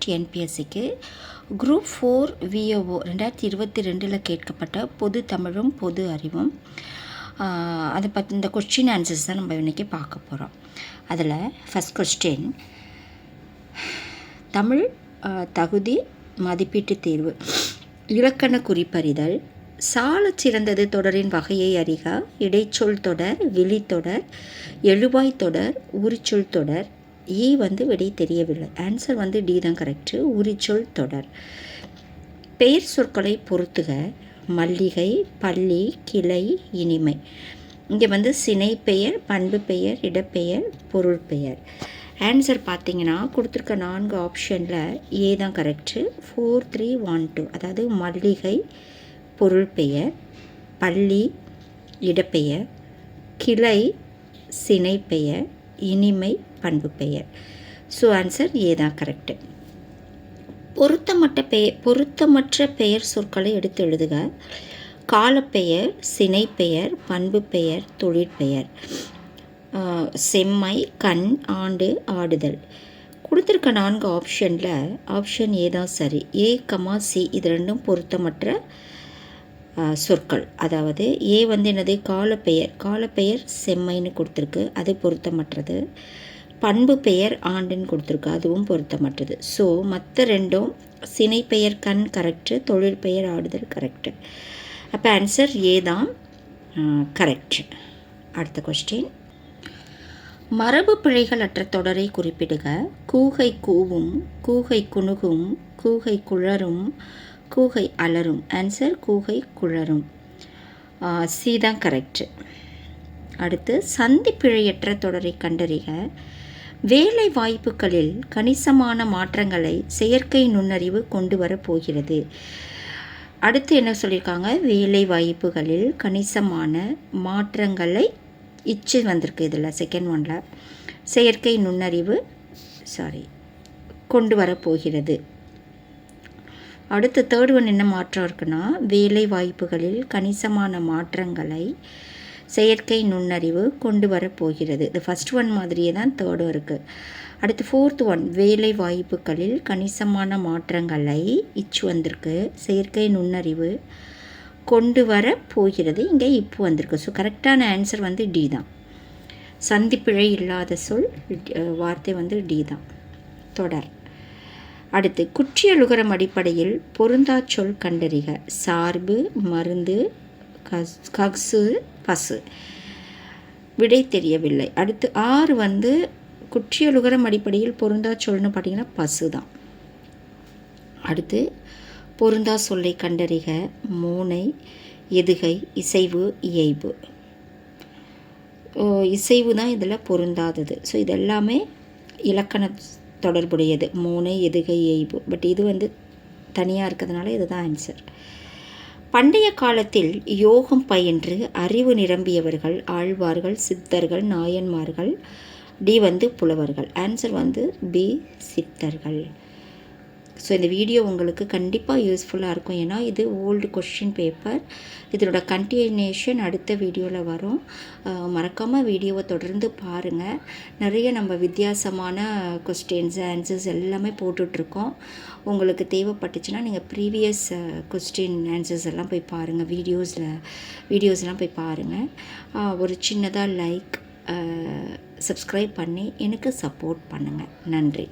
டிஎன்பிஎஸ்சிக்கு group 4 விஓஓ 2022 கேட்கப்பட்ட பொது தமிழும் பொது அறிவும் அதை பற்றி இந்த கொஸ்டின் ஆன்சர்ஸ் தான் நம்ம இன்றைக்கி பார்க்க போகிறோம். அதில் ஃபஸ்ட் கொஸ்டின், தமிழ் தகுதி மதிப்பீட்டு தேர்வு இலக்கண குறிப்பறிதல் சாலச் சிறந்தது தொடரின் வகையை அறிக. இடைச்சொல் தொடர், விழித்தொடர், எழுவாய் தொடர், உரிச்சொல் தொடர். விடை தெரியவில்லை. ஆன்சர் டி தான் கரெக்டு. உரிச்சொல் தொடர். பெயர் சொற்களை பொறுத்துக. மல்லிகை, பள்ளி, கிளை, இனிமை. இங்கே சினை பெயர், பண்பு பெயர், இடப்பெயர், பொருள் பெயர். ஆன்சர் பார்த்தீங்கன்னா கொடுத்துருக்க 4 ஆப்ஷனில் தான் கரெக்டு. 4, 3, 1, 2. அதாவது மல்லிகை பொருள் பெயர், பள்ளி இடப்பெயர், கிளை சினை பெயர், இனிமை பண்பு பெயர். ஸோ ஆன்சர் தான் கரெக்டு. பொருத்தமற்ற பெயர் சொற்களை எடுத்து எழுதுக. காலப்பெயர், சினை பெயர், பண்பு பெயர், தொழிற்பெயர். செம்மை, கண், ஆண்டு, ஆடுதல். கொடுத்துருக்க 4 ஆப்ஷனில் ஆப்ஷன் தான் சரி. சி இது ரெண்டும் பொருத்தமற்ற சொற்கள். அதாவது என்னது காலப்பெயர் செம்மைன்னு கொடுத்துருக்கு, அது பொருத்தமற்றது. பண்பு பெயர் ஆண்டுன்னு கொடுத்துருக்கு, அதுவும் பொருத்தமற்றது. ஸோ மற்ற ரெண்டும் சினை பெயர் கண் கரெக்டு, தொழில் பெயர் ஆடுதல் கரெக்டு. அப்போ ஆன்சர் தான் கரெக்ட். அடுத்த கொஸ்டின், மரபு பிழைகள் அற்ற தொடரை குறிப்பிடுக. கூகை கூவும், கூகை குணுகும், கூகை குழரும், கூகை அலரும். ஆன்சர் கூகை குழரும். சி தான் கரெக்டு. அடுத்து, சந்தி பிழையற்ற தொடரை கண்டறிக. வேலை வாய்ப்புகளில் கணிசமான மாற்றங்களை செயற்கை நுண்ணறிவு கொண்டு வரப்போகிறது. அடுத்து என்ன சொல்லியிருக்காங்க? வேலை வாய்ப்புகளில் கணிசமான மாற்றங்களை வந்திருக்கு. இதில் செகண்ட் ஒன்ல செயற்கை நுண்ணறிவு கொண்டு வரப்போகிறது. அடுத்து தேர்ட் ஒன் என்ன மாற்றம் இருக்குன்னா, வேலை வாய்ப்புகளில் கணிசமான மாற்றங்களை செயற்கை நுண்ணறிவு கொண்டு வரப்போகிறது. இது ஃபஸ்ட் ஒன் மாதிரியே தான் தேர்டும் இருக்குது. அடுத்து ஃபோர்த் ஒன், வேலை வாய்ப்புகளில் கணிசமான மாற்றங்களை வந்திருக்கு, செயற்கை நுண்ணறிவு கொண்டு வர போகிறது. இங்கே இப்போ வந்திருக்கு. ஸோ கரெக்டான ஆன்சர் டி தான். சந்திப்பிழை இல்லாத சொல் வார்த்தை டி தான். தொடர். அடுத்து, குற்றியலுகரம் அடிப்படையில் பொருந்தா சொல் கண்டறிக. சார்பு, மருந்து, கசு, பசு. விடை தெரியவில்லை. அடுத்து 6 குற்றியலுகரம் அடிப்படையில் பொருந்தா சொல்னு பார்த்தீங்கன்னா பசு தான். அடுத்து, பொருந்தா சொல்லை கண்டறிக. மோனை, எதுகை, இசைவு, இயைபு. இசைவு தான் இதில் பொருந்தாதது. ஸோ இதெல்லாமே இலக்கண தொடர்புடையது. மோனை, எதுகை, இயைபு. பட் இது தனியாக இருக்கிறதுனால இதுதான் ஆன்சர். பண்டைய காலத்தில் யோகம் பயின்று அறிவு நிரம்பியவர்கள் ஆழ்வார்கள், சித்தர்கள், நாயன்மார்கள். டி புலவர்கள். ஆன்சர் பி சித்தர்கள். ஸோ இந்த வீடியோ உங்களுக்கு கண்டிப்பாக யூஸ்ஃபுல்லாக இருக்கும். ஏன்னா இது ஓல்டு கொஸ்டின் பேப்பர். இதனோட கண்டினியூஷன் அடுத்த வீடியோவில் வரும். மறக்காமல் வீடியோவை தொடர்ந்து பாருங்கள். நிறைய நம்ம வித்தியாசமான கொஸ்டின்ஸ் ஆன்சர்ஸ் எல்லாமே போட்டுட்ருக்கோம். உங்களுக்கு தேவைப்பட்டுச்சுன்னா நீங்கள் ப்ரீவியஸ் கொஸ்டின் ஆன்சர்ஸ் எல்லாம் போய் பாருங்கள். வீடியோஸ்லாம் போய் பாருங்கள். ஒரு சின்னதாக லைக், சப்ஸ்கிரைப் பண்ணி எனக்கு சப்போர்ட் பண்ணுங்கள். நன்றி.